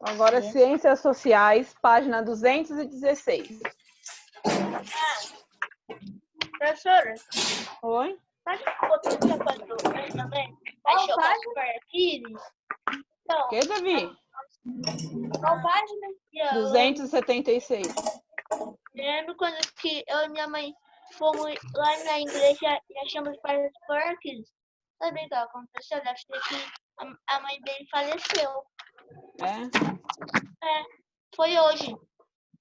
Agora, Ciências Sociais, página 216. Professora, Oi? pode botar essa quadro também? Achou o Kids? Então, Que, Davi? qual página? 276. Lembro quando que eu e minha mãe fomos lá na igreja e achamos para os Kids. Sabe o que aconteceu? Deve ser que a mãe dele faleceu. É? É, foi hoje.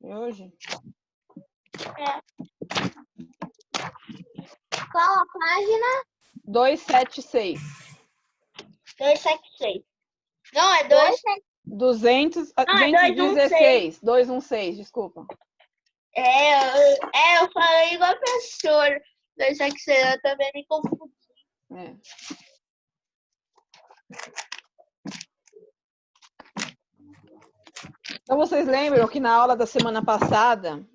E hoje? É. Qual a página? 276. 276. Não, é 216. 216, desculpa. Eu falei igual a professora. 276, eu também me confundi. É. Então, vocês lembram que na aula da semana passada,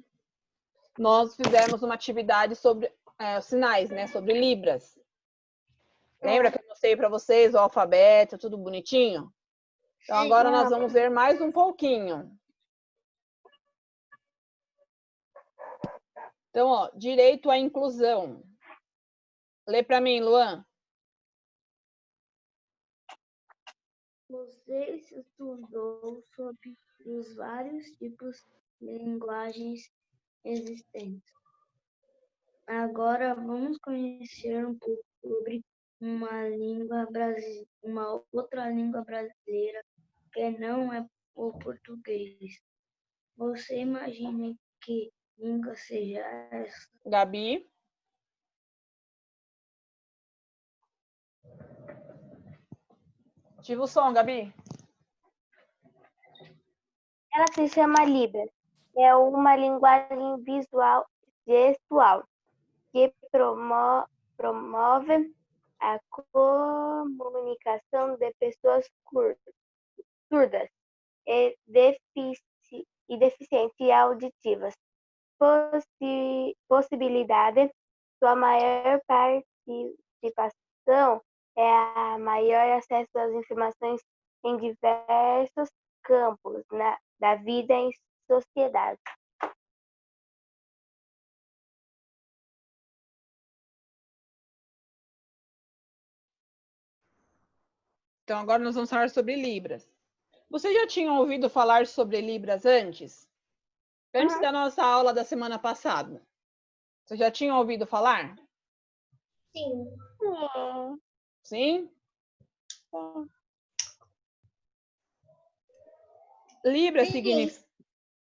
nós fizemos uma atividade sobre sinais, né? Sobre libras. Lembra que eu mostrei para vocês o alfabeto, tudo bonitinho? Então, agora nós vamos ver mais um pouquinho. Então, ó, direito à inclusão. Lê para mim, Luan. Você estudou sobre os vários tipos de linguagens existentes. Agora vamos conhecer um pouco sobre uma outra língua brasileira que não é o português. Você imagina que língua seja essa? Gabi. Ativa o som, Gabi. Ela se chama Libras. É uma linguagem visual gestual que promove a comunicação de pessoas surdas e deficientes auditivas. Possibilidade, sua maior participação é a maior acesso às informações em diversos campos da vida em sociedade. Então, agora nós vamos falar sobre Libras. Vocês já tinham ouvido falar sobre Libras antes? Antes da nossa aula da semana passada. Vocês já tinham ouvido falar? Sim. Sim?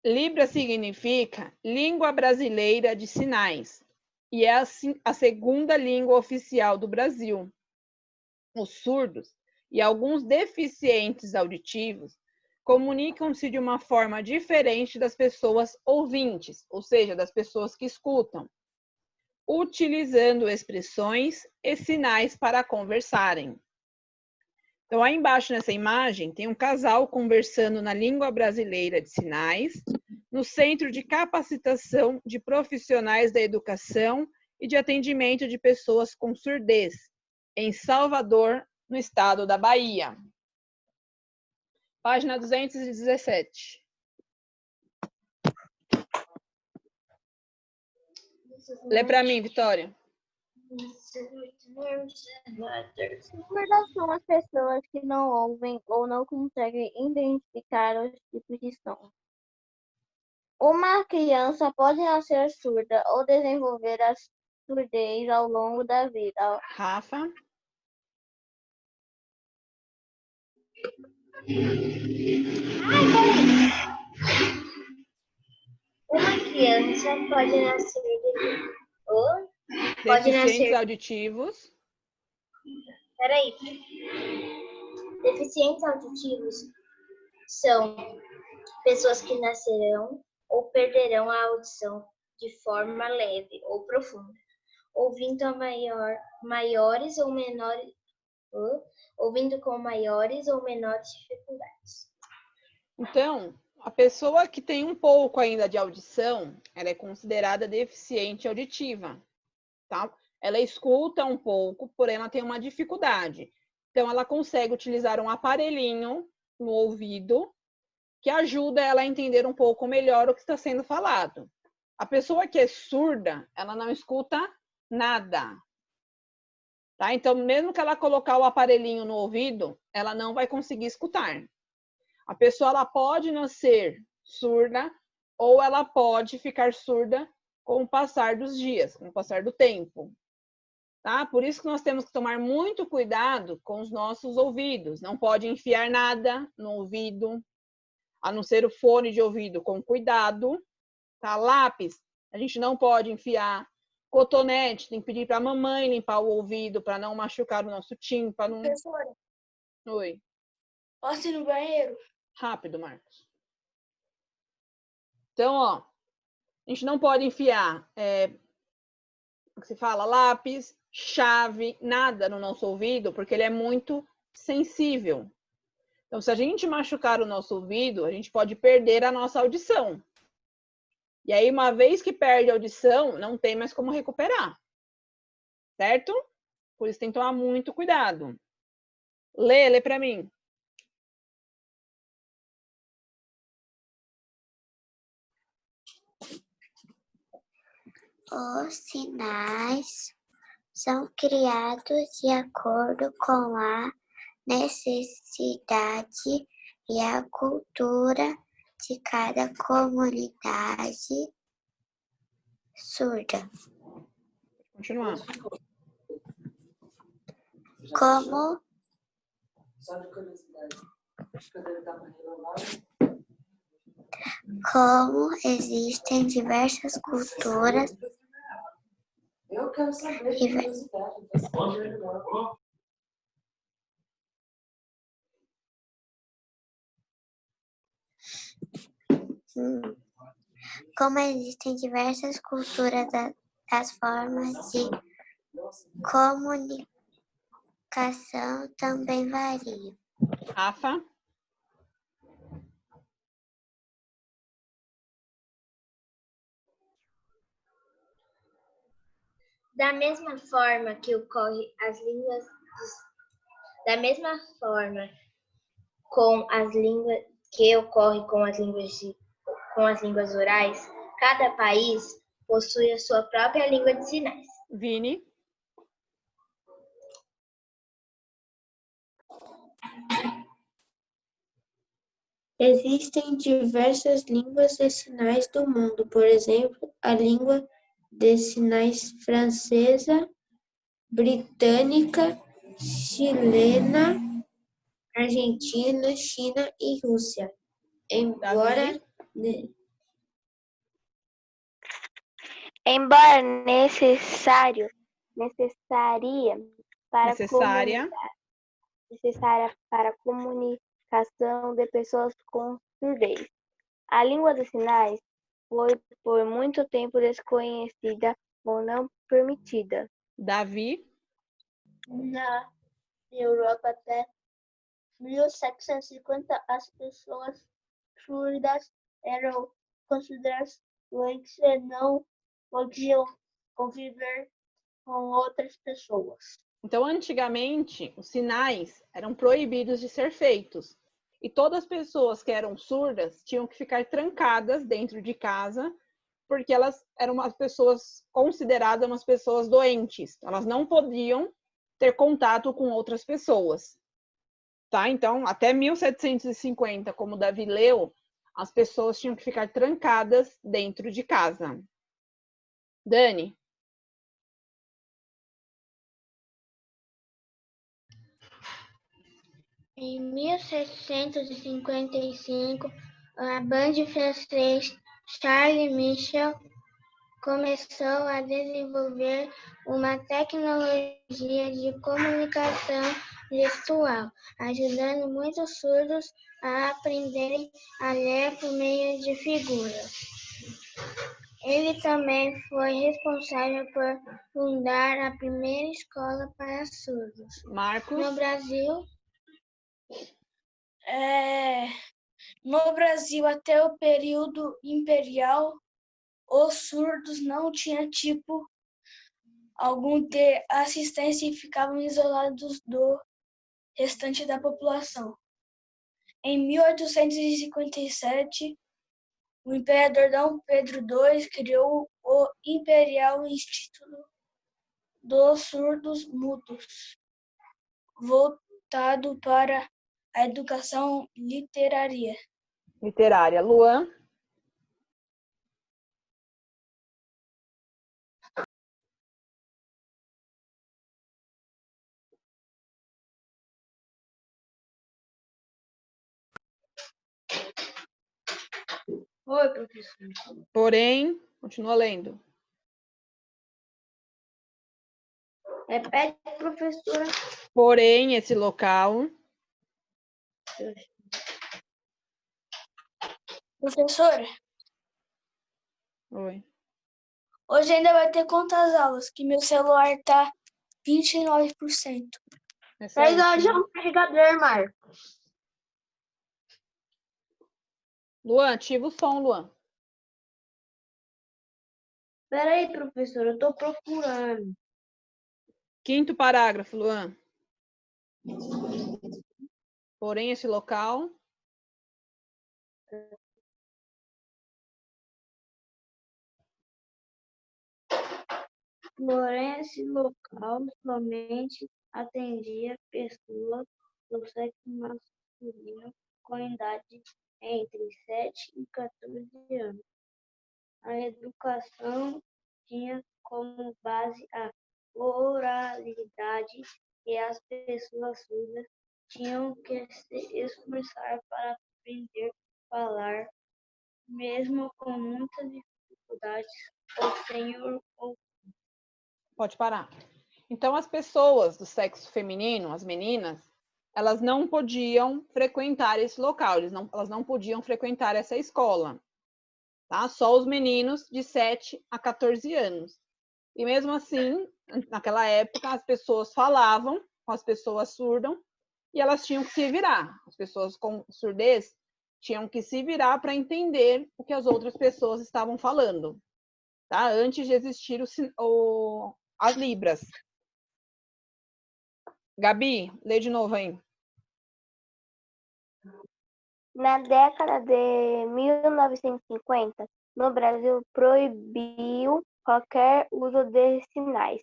Libra significa Língua Brasileira de Sinais e é a segunda língua oficial do Brasil. Os surdos e alguns deficientes auditivos comunicam-se de uma forma diferente das pessoas ouvintes, ou seja, das pessoas que escutam, utilizando expressões e sinais para conversarem. Então, aí embaixo nessa imagem, tem um casal conversando na língua brasileira de sinais, no Centro de Capacitação de Profissionais da Educação e de Atendimento de Pessoas com Surdez, em Salvador, no estado da Bahia. Página 217. Lê para mim, Vitória. Surdas são as pessoas que não ouvem ou não conseguem identificar os tipos de som. Uma criança pode nascer surda ou desenvolver a surdez ao longo da vida. Rafa. Uma criança pode nascer Deficientes auditivos. Peraí. Deficientes auditivos são pessoas que nascerão ou perderão a audição de forma leve ou profunda, ouvindo maiores ou menores, ouvindo com maiores ou menores dificuldades. Então, a pessoa que tem um pouco ainda de audição, ela é considerada deficiente auditiva, tá? Ela escuta um pouco, porém ela tem uma dificuldade. Então, ela consegue utilizar um aparelhinho no ouvido que ajuda ela a entender um pouco melhor o que está sendo falado. A pessoa que é surda, ela não escuta nada. Tá? Então, mesmo que ela colocar o aparelhinho no ouvido, ela não vai conseguir escutar. A pessoa ela pode nascer surda ou ela pode ficar surda com o passar dos dias, com o passar do tempo. Tá? Por isso que nós temos que tomar muito cuidado com os nossos ouvidos. Não pode enfiar nada no ouvido, a não ser o fone de ouvido com cuidado. Tá? Lápis, a gente não pode enfiar. Cotonete, tem que pedir para a mamãe limpar o ouvido para não machucar o nosso tímpano. Professora, Oi. posso ir no banheiro? Rápido, Marcos. Então, ó, a gente não pode enfiar, o que se fala, lápis, chave, nada no nosso ouvido, porque ele é muito sensível. Então, se a gente machucar o nosso ouvido, a gente pode perder a nossa audição. E aí, uma vez que perde a audição, não tem mais como recuperar. Certo? Por isso tem que tomar muito cuidado. Lê para mim. Os sinais são criados de acordo com a necessidade e a cultura de cada comunidade surda. Continuar. Como existem diversas culturas Eu quero saber de curiosidade. Como existem diversas culturas, as formas de comunicação também variam. Rafa? Da mesma forma que ocorre as línguas, da mesma forma com as línguas que ocorre com as línguas orais, cada país possui a sua própria língua de sinais. Vini? Existem diversas línguas de sinais do mundo, por exemplo, a língua de sinais francesa, britânica, chilena, argentina, China e Rússia. Embora necessária para a comunicação de pessoas com surdez. A língua dos sinais foi por muito tempo desconhecida ou não permitida. Davi? Na Europa, até 1750, as pessoas surdas eram consideradas doentes e não podiam conviver com outras pessoas. Então, antigamente, os sinais eram proibidos de ser feitos. E todas as pessoas que eram surdas tinham que ficar trancadas dentro de casa, porque elas eram umas pessoas consideradas umas pessoas doentes. Elas não podiam ter contato com outras pessoas. Tá? Então, até 1750, como o Davi leu, as pessoas tinham que ficar trancadas dentro de casa. Dani? Em 1755, a banda francesa Charles Michel começou a desenvolver uma tecnologia de comunicação gestual, ajudando muitos surdos a aprenderem a ler por meio de figuras. Ele também foi responsável por fundar a primeira escola para surdos. Marcos? No Brasil, até o período imperial, os surdos não tinham tipo algum de assistência e ficavam isolados do restante da população. Em 1857, o imperador Dom Pedro II criou o Imperial Instituto dos Surdos Mudos, voltado para a educação literária. Luan? Oi, professor. Porém, continua lendo. Repete, professora. Porém, esse local. Professora, Oi. hoje ainda vai ter quantas aulas? Que meu celular tá 29%. Essa Mas é hoje é um carregador, Marcos. Luan, ativa o som, Luan. Peraí, professora, eu tô procurando. 5º parágrafo, Luan. Porém, esse local. Porém, esse local somente atendia pessoas do sexo masculino com idade entre 7 e 14 anos. A educação tinha como base a oralidade e as pessoas surdas tinham que se esforçar para aprender a falar, mesmo com muitas dificuldades ou sem ou Pode parar. Então, as pessoas do sexo feminino, as meninas, elas não podiam frequentar esse local, elas não podiam frequentar essa escola. Tá? Só os meninos de 7 a 14 anos. E mesmo assim, naquela época, as pessoas falavam com as pessoas surdas e elas tinham que se virar. As pessoas com surdez tinham que se virar para entender o que as outras pessoas estavam falando, tá? Antes de existir as libras. Gabi, lê de novo aí. Na década de 1950, no Brasil proibiu qualquer uso de sinais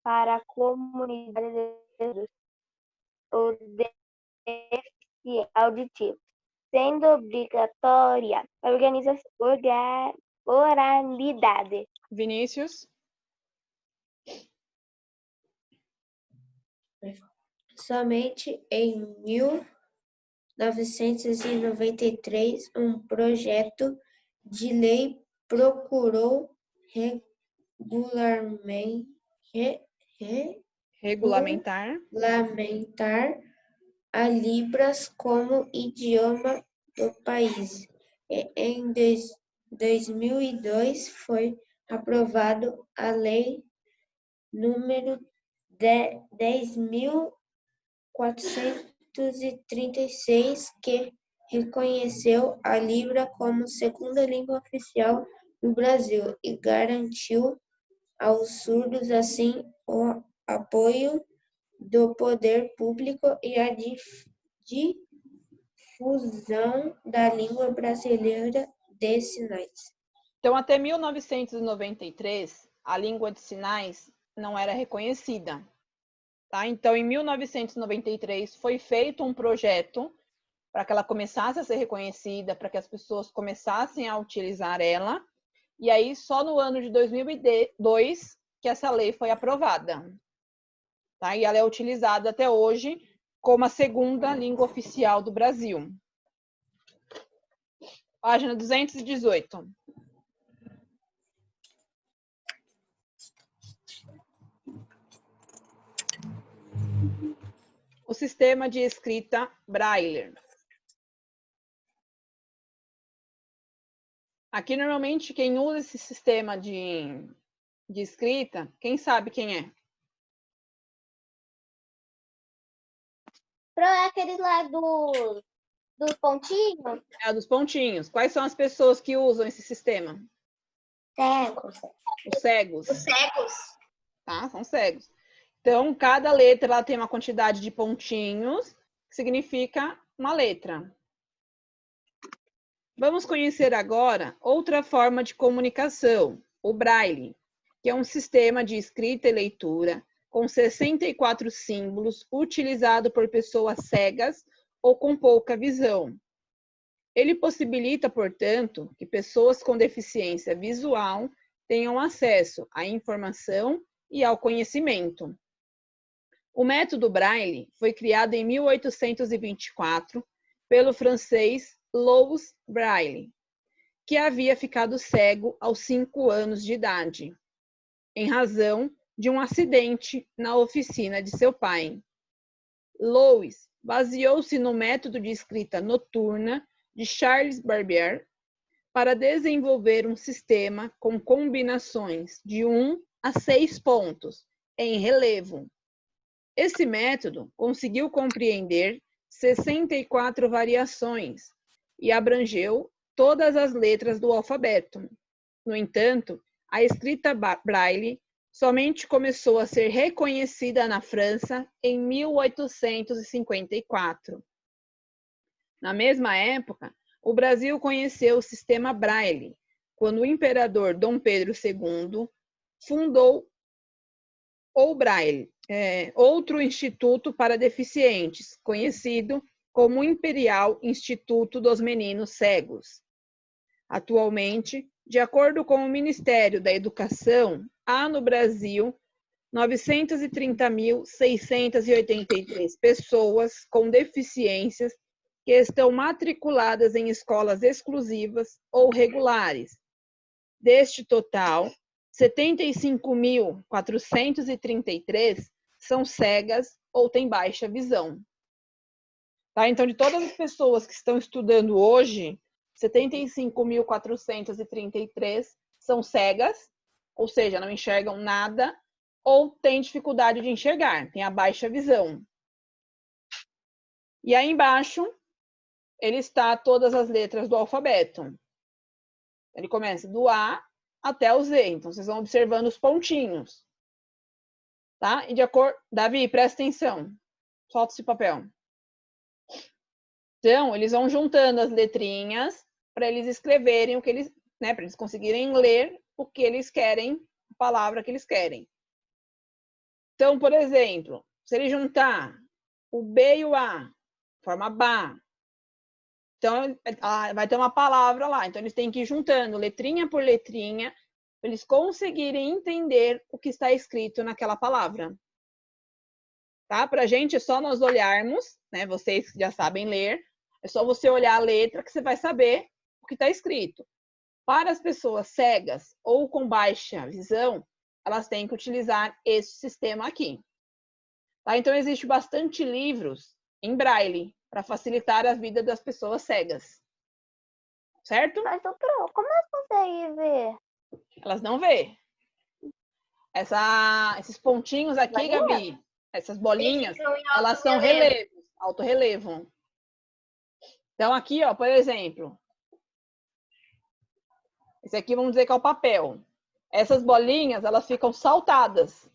para a comunidade de surdos ou deficientes auditivos, sendo obrigatória a oralidade. Vinícius. Somente em 1993, um projeto de lei procurou Regulamentar a Libras como idioma do país. E em 2002 foi aprovado a Lei número 10.436, que reconheceu a Libra como segunda língua oficial do Brasil e garantiu aos surdos, assim, o apoio do poder público e a difusão da língua brasileira de sinais. Então, até 1993, a língua de sinais não era reconhecida. Tá? Então, em 1993, foi feito um projeto para que ela começasse a ser reconhecida, para que as pessoas começassem a utilizar ela. E aí, só no ano de 2002, que essa lei foi aprovada. Tá? E ela é utilizada até hoje como a segunda língua oficial do Brasil. Página 218. O sistema de escrita Braille. Aqui, normalmente, quem usa esse sistema de escrita, quem sabe quem é? Para aquele lá dos pontinhos? É dos pontinhos. Quais são as pessoas que usam esse sistema? Cegos. Os cegos. Os cegos. Tá? São cegos. Então, cada letra ela tem uma quantidade de pontinhos, que significa uma letra. Vamos conhecer agora outra forma de comunicação, o Braille, que é um sistema de escrita e leitura com 64 símbolos utilizado por pessoas cegas ou com pouca visão. Ele possibilita, portanto, que pessoas com deficiência visual tenham acesso à informação e ao conhecimento. O método Braille foi criado em 1824 pelo francês Louis Braille, que havia ficado cego aos 5 anos de idade, em razão de um acidente na oficina de seu pai. Louis baseou-se no método de escrita noturna de Charles Babbage para desenvolver um sistema com combinações de 1 a 6 pontos em relevo. Esse método conseguiu compreender 64 variações e abrangeu todas as letras do alfabeto. No entanto, a escrita Braille somente começou a ser reconhecida na França em 1854. Na mesma época, o Brasil conheceu o sistema Braille, quando o imperador Dom Pedro II fundou o Braille, outro instituto para deficientes, conhecido como Imperial Instituto dos Meninos Cegos. Atualmente, de acordo com o Ministério da Educação, há no Brasil 930.683 pessoas com deficiências que estão matriculadas em escolas exclusivas ou regulares. Deste total, 75.433 são cegas ou têm baixa visão. Tá? Então, de todas as pessoas que estão estudando hoje, 75.433 são cegas, ou seja, não enxergam nada, ou têm dificuldade de enxergar, têm a baixa visão. E aí embaixo, ele está todas as letras do alfabeto. Ele começa do A até o Z, então vocês vão observando os pontinhos. Tá? E de acordo... Davi, presta atenção. Solta esse papel. Então, eles vão juntando as letrinhas para eles escreverem o que eles, né, para eles conseguirem ler o que eles querem, a palavra que eles querem. Então, por exemplo, se ele juntar o B e o A, forma BA. Então, vai ter uma palavra lá. Então, eles têm que ir juntando letrinha por letrinha para eles conseguirem entender o que está escrito naquela palavra. Tá? Para a gente, é só nós olharmos, né? Vocês já sabem ler, é só você olhar a letra que você vai saber o que está escrito. Para as pessoas cegas ou com baixa visão, elas têm que utilizar esse sistema aqui. Tá? Então, existe bastante livros em Braille para facilitar a vida das pessoas cegas. Certo? Mas, doutor, como elas conseguem ver? Elas não vê. Esses pontinhos aqui, Gabi, essas bolinhas, elas são relevos, autorrelevo. Então, aqui, ó, por exemplo, esse aqui vamos dizer que é o papel. Essas bolinhas, elas ficam saltadas.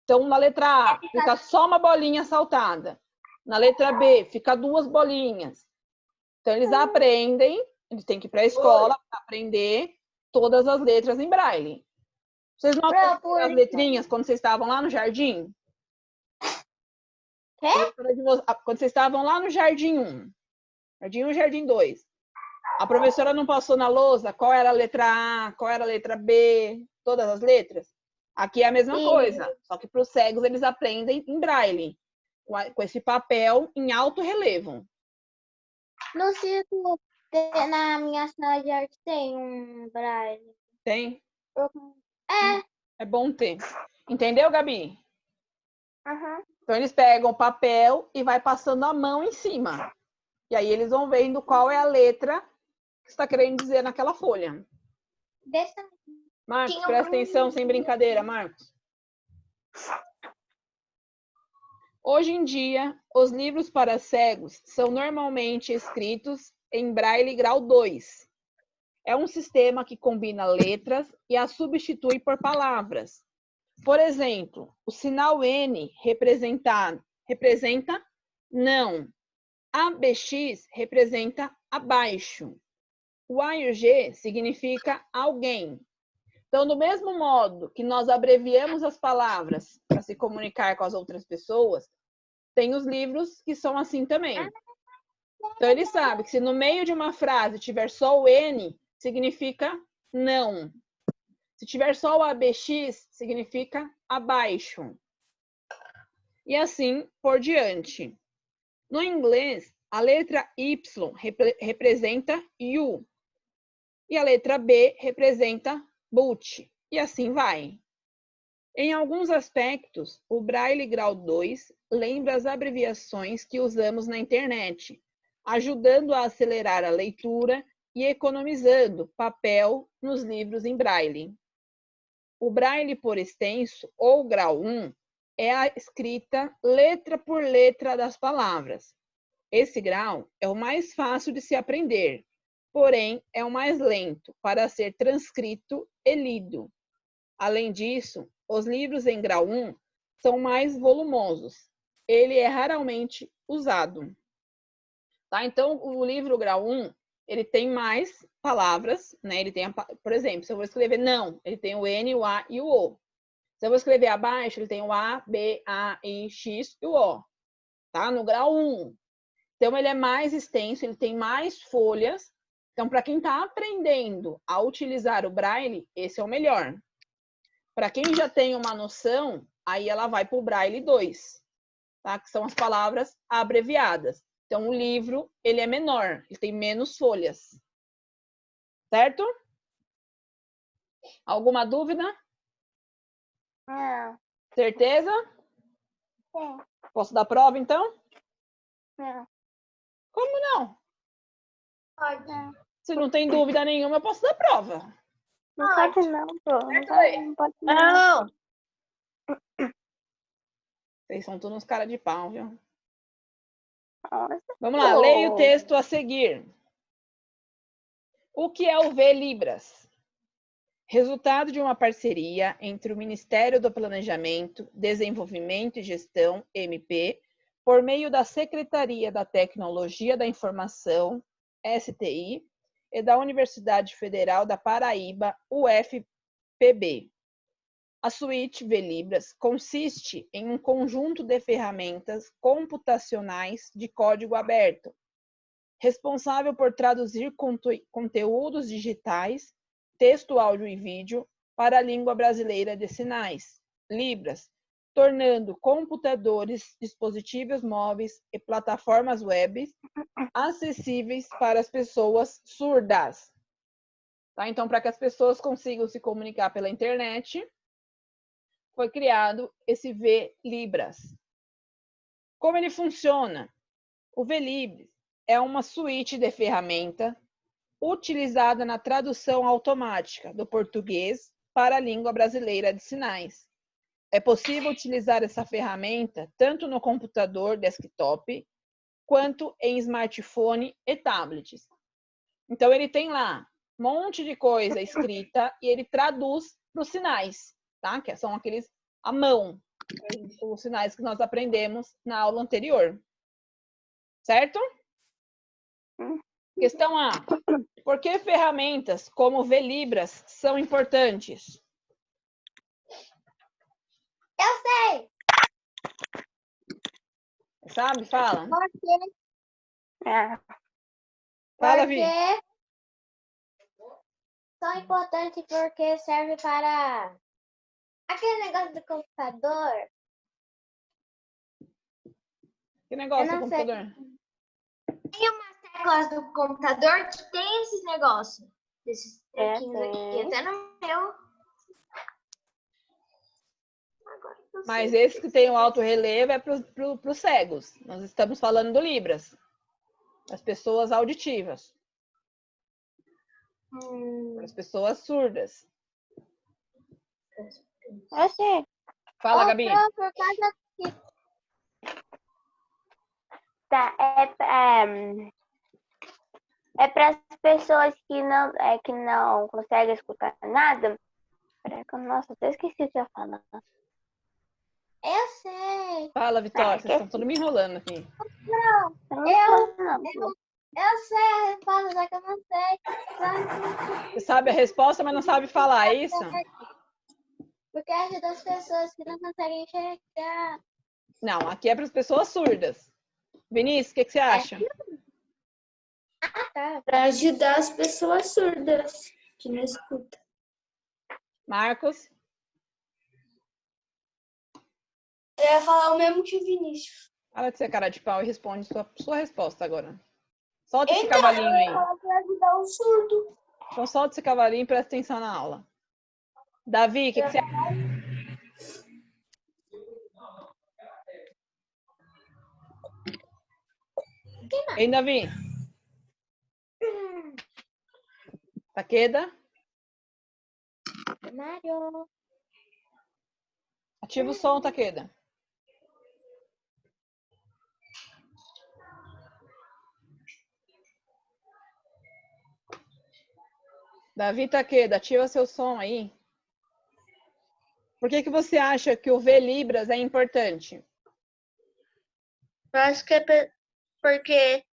Então, na letra A, fica só uma bolinha saltada. Na letra B, fica 2 bolinhas. Então, eles aprendem, eles têm que ir para a escola para aprender todas as letras em Braille. Vocês não aprenderam as letrinhas quando vocês estavam lá no jardim? Quê? Quando vocês estavam lá no jardim 1, jardim 1 e jardim 2, a professora não passou na lousa qual era a letra A, qual era a letra B, todas as letras? Aqui é a mesma coisa, só que para os cegos eles aprendem em Braille, com esse papel em alto relevo. No círculo, na minha sala de arte, tem um Braille. Tem? É. É bom ter. Entendeu, Gabi? Uhum. Então, eles pegam o papel e vai passando a mão em cima. E aí, eles vão vendo qual é a letra que está querendo dizer naquela folha. Marcos, presta atenção, sem brincadeira, Marcos. Hoje em dia, os livros para cegos são normalmente escritos em Braille grau 2. É um sistema que combina letras e as substitui por palavras. Por exemplo, o sinal N representa não. ABX representa abaixo. O A e o G significa alguém. Então, do mesmo modo que nós abreviamos as palavras para se comunicar com as outras pessoas, tem os livros que são assim também. Então, ele sabe que se no meio de uma frase tiver só o N, significa não. Se tiver só o ABX, significa abaixo. E assim por diante. No inglês, a letra Y representa you. E a letra B representa but. E assim vai. Em alguns aspectos, o Braille Grau 2 lembra as abreviações que usamos na internet, ajudando a acelerar a leitura e economizando papel nos livros em Braille. O Braille por extenso, ou Grau 1, é a escrita letra por letra das palavras. Esse grau é o mais fácil de se aprender, porém é o mais lento para ser transcrito e lido. Além disso, os livros em grau 1 são mais volumosos. Ele é raramente usado. Tá? Então, o livro grau 1, ele tem mais palavras, né? Ele tem, por exemplo, se eu vou escrever não, ele tem o N, o A e o O. Se eu vou escrever abaixo, ele tem o A, B, A, I, X e o O. Tá? No grau 1. Então, ele é mais extenso, ele tem mais folhas. Então, para quem está aprendendo a utilizar o Braille, esse é o melhor. Para quem já tem uma noção, aí ela vai para o Braille 2, tá? Que são as palavras abreviadas. Então, o livro, ele é menor, ele tem menos folhas. Certo? Alguma dúvida? Não. Certeza? Sim. Posso dar prova, então? Não. Como não? Pode. Se não tem dúvida nenhuma, eu posso dar prova. Não pode não, pô. Não pode não. Não! Vocês são todos uns cara de pau, viu? Nossa. Vamos lá, leia o texto a seguir. O que é o V-Libras? Resultado de uma parceria entre o Ministério do Planejamento, Desenvolvimento e Gestão, MP, por meio da Secretaria da Tecnologia da Informação, STI, e da Universidade Federal da Paraíba, UFPB. A suíte V-Libras consiste em um conjunto de ferramentas computacionais de código aberto, responsável por traduzir conteúdos digitais, texto, áudio e vídeo para a língua brasileira de sinais, Libras, tornando computadores, dispositivos móveis e plataformas web acessíveis para as pessoas surdas. Tá? Então, para que as pessoas consigam se comunicar pela internet, foi criado esse V-Libras. Como ele funciona? O V-Libras é uma suíte de ferramenta utilizada na tradução automática do português para a língua brasileira de sinais. É possível utilizar essa ferramenta tanto no computador desktop quanto em smartphone e tablets. Então, ele tem lá um monte de coisa escrita e ele traduz para os sinais, tá? Que são aqueles à mão, os sinais que nós aprendemos na aula anterior. Certo? Questão A. Por que ferramentas como V-Libras são importantes? Eu sei. Sabe? Fala. Porque, Fala, Vi. são importantes porque serve para aquele negócio do computador. Que negócio Eu do não sei. computador? Tem umas teclas do computador que tem esses negócios. Esses trequinhos aqui. Até no meu. Mas esse que tem o alto relevo é para os cegos. Nós estamos falando do Libras. As pessoas auditivas. Para as pessoas surdas. Eu sei. Fala, Gabi. Por causa Tá, é para as pessoas que não conseguem escutar nada. Peraí, nossa, até esqueci o que eu ia falar. eu sei. Fala, Vitória. Vocês estão todos me enrolando aqui. Eu sei a resposta, só que eu não sei. Você sabe a resposta, mas não sabe falar, é isso? Porque ajuda as pessoas que não conseguem enxergar. Não, aqui é para as pessoas surdas. Vinícius, o que você acha? Tá. Para ajudar as pessoas surdas que não escutam. Marcos? Eu ia falar o mesmo que o Vinícius. Fala de ser cara de pau e responde sua resposta agora. Solta esse Então, cavalinho eu ia aí. falar para ajudar o surdo. Então solta esse cavalinho e presta atenção na aula. Davi, o que você acha? Hein, Davi? Taqueda? Mário. Ativa o som, Taqueda. Davi Taqueda, ativa seu som aí. Por que você acha que o V Libras é importante? Eu acho que é porque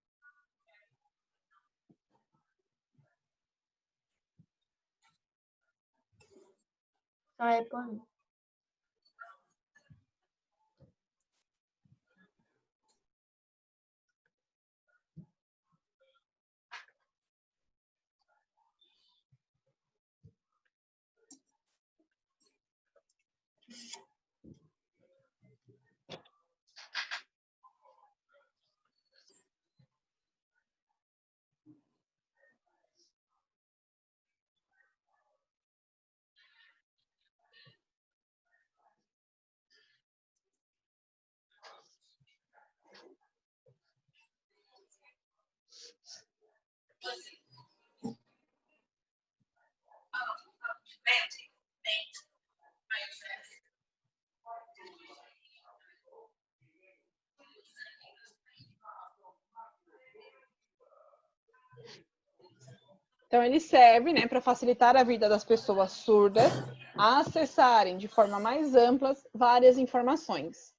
Então, ele serve, né, para facilitar a vida das pessoas surdas a acessarem de forma mais ampla várias informações.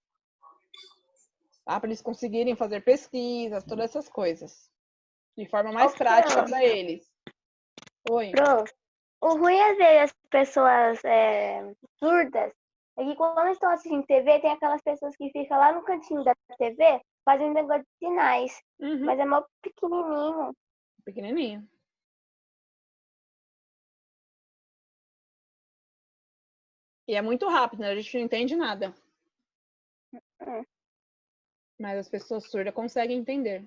Tá? Para eles conseguirem fazer pesquisas, todas essas coisas. De forma mais prática para eles. Oi. Prof, o ruim às vezes as pessoas surdas é que quando estão assistindo TV, tem aquelas pessoas que ficam lá no cantinho da TV fazendo negócio de sinais. Uhum. Mas é mó pequenininho. Pequenininho. E é muito rápido, né? A gente não entende nada. Mas as pessoas surdas conseguem entender.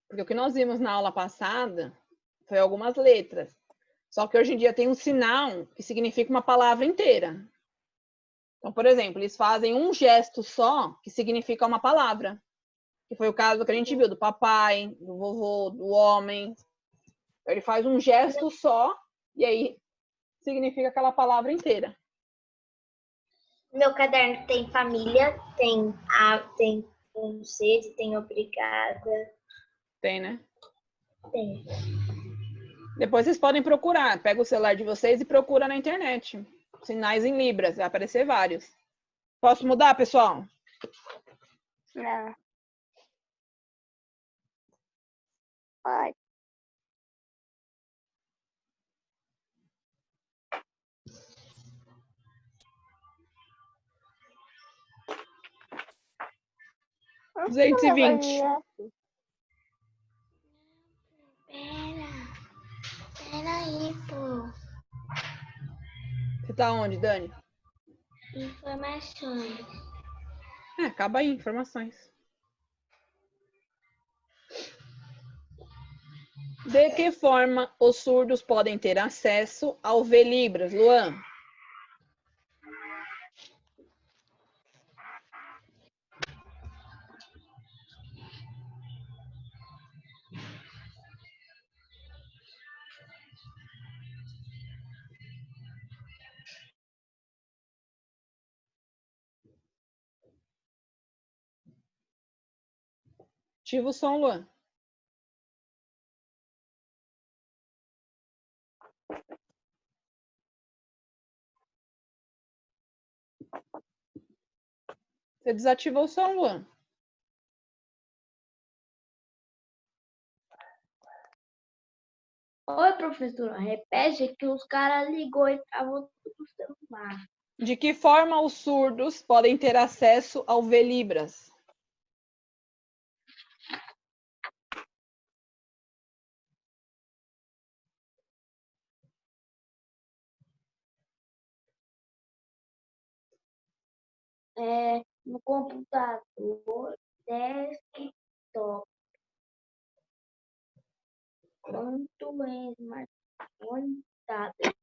Porque o que nós vimos na aula passada foi algumas letras. Só que hoje em dia tem um sinal que significa uma palavra inteira. Então, por exemplo, eles fazem um gesto só que significa uma palavra. Que foi o caso que a gente viu do papai, do vovô, do homem. Ele faz um gesto só e aí significa aquela palavra inteira. Meu caderno tem família, tem com sede, tem obrigada. Tem, né? Tem. Depois vocês podem procurar. Pega o celular de vocês e procura na internet. Sinais em Libras, vai aparecer vários. Posso mudar, pessoal? Não. Pode. Não 220. Pera aí, pô. Você tá onde, Dani? Informações. Acaba aí, informações. De que forma os surdos podem ter acesso ao V Libras, Luan? Ativa o som, Luan. Você desativou o som, Luan. Oi, professora, repete que os caras ligou e travou tudo no celular. De que forma os surdos podem ter acesso ao Velibras? No computador, desktop, quanto em smartphone, tablet.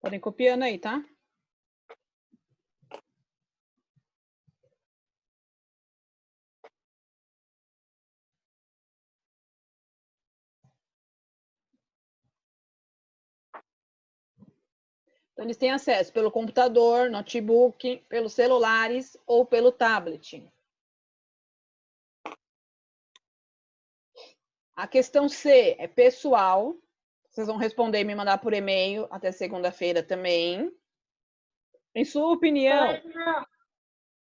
Podem copiando aí, tá? Então, eles têm acesso pelo computador, notebook, pelos celulares ou pelo tablet. A questão C é pessoal. Vocês vão responder e me mandar por e-mail até segunda-feira também. Em sua opinião,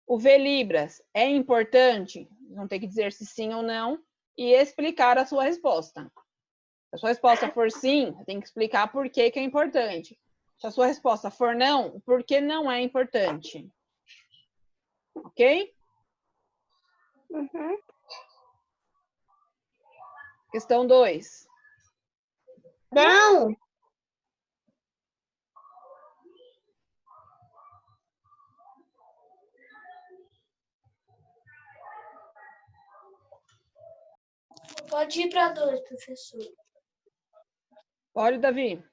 o Velibras é importante? Vão ter que dizer se sim ou não e explicar a sua resposta. Se a sua resposta for sim, tem que explicar por que é importante. Se a sua resposta for não, por que não é importante. Ok? Uhum. Questão 2. Não! Pode ir para 2, professor. Pode, Davi.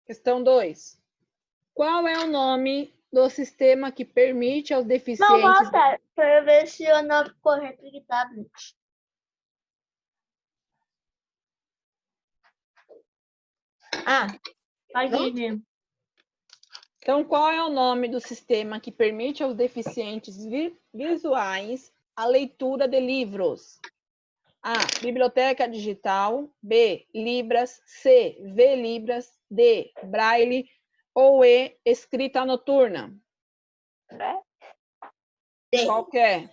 Questão 2. Qual é o nome do sistema que permite aos Não, deficientes... volta, para eu ver se o nome correto de tablet. Pode ir mesmo. Então, qual é o nome do sistema que permite aos deficientes visuais a leitura de livros? A. Biblioteca digital. B. Libras. C. Velibras. D. Braille. Ou E. Escrita noturna. D. Qual que é?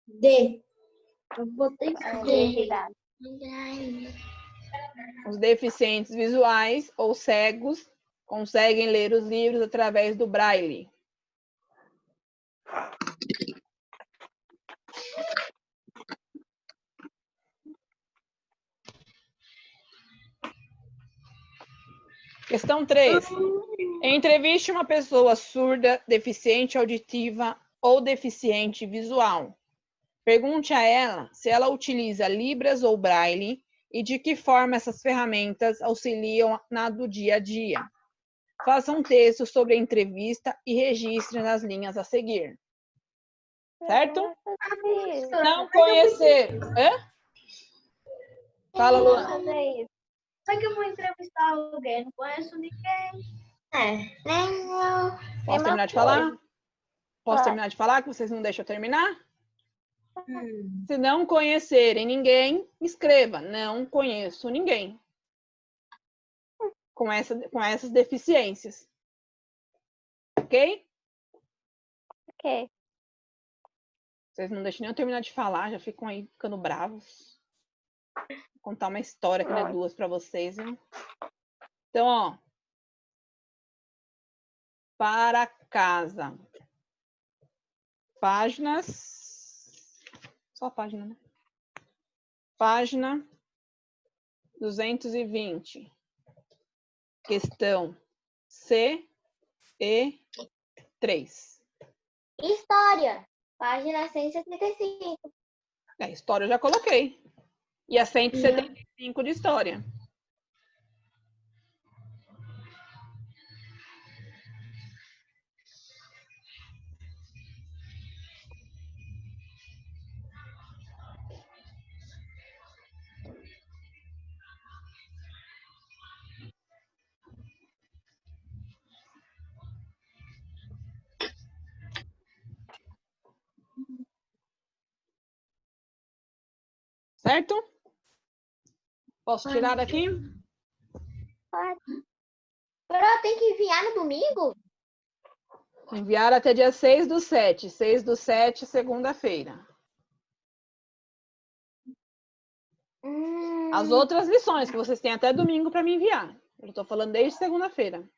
D. Eu botei Verdade. Os deficientes visuais ou cegos conseguem ler os livros através do Braille. Questão 3. Entreviste uma pessoa surda, deficiente auditiva ou deficiente visual. Pergunte a ela se ela utiliza Libras ou Braille e de que forma essas ferramentas auxiliam na do dia a dia. Faça um texto sobre a entrevista e registre nas linhas a seguir. Certo? Não conhecer. Hã? Fala, Luana. Fazer isso. Só que eu vou entrevistar alguém, não conheço ninguém. Nem eu. Posso terminar de falar? Posso terminar de falar, que vocês não deixam eu terminar? Se não conhecerem ninguém, escreva. Não conheço ninguém com essas deficiências. Ok? Ok. Vocês não deixam nem eu terminar de falar, já ficam aí ficando bravos. Vou contar uma história que não é duas para vocês, hein? Então, ó. Para casa. Páginas. Só a página, né? Página 220. Questão C e 3. História, página 175. História eu já coloquei. E a 175 de história. certo? Posso tirar daqui? Pro, tem que enviar no domingo? Enviar até dia 6/7. 6/7, segunda-feira. As outras lições, que vocês têm até domingo para me enviar. Eu estou falando desde segunda-feira.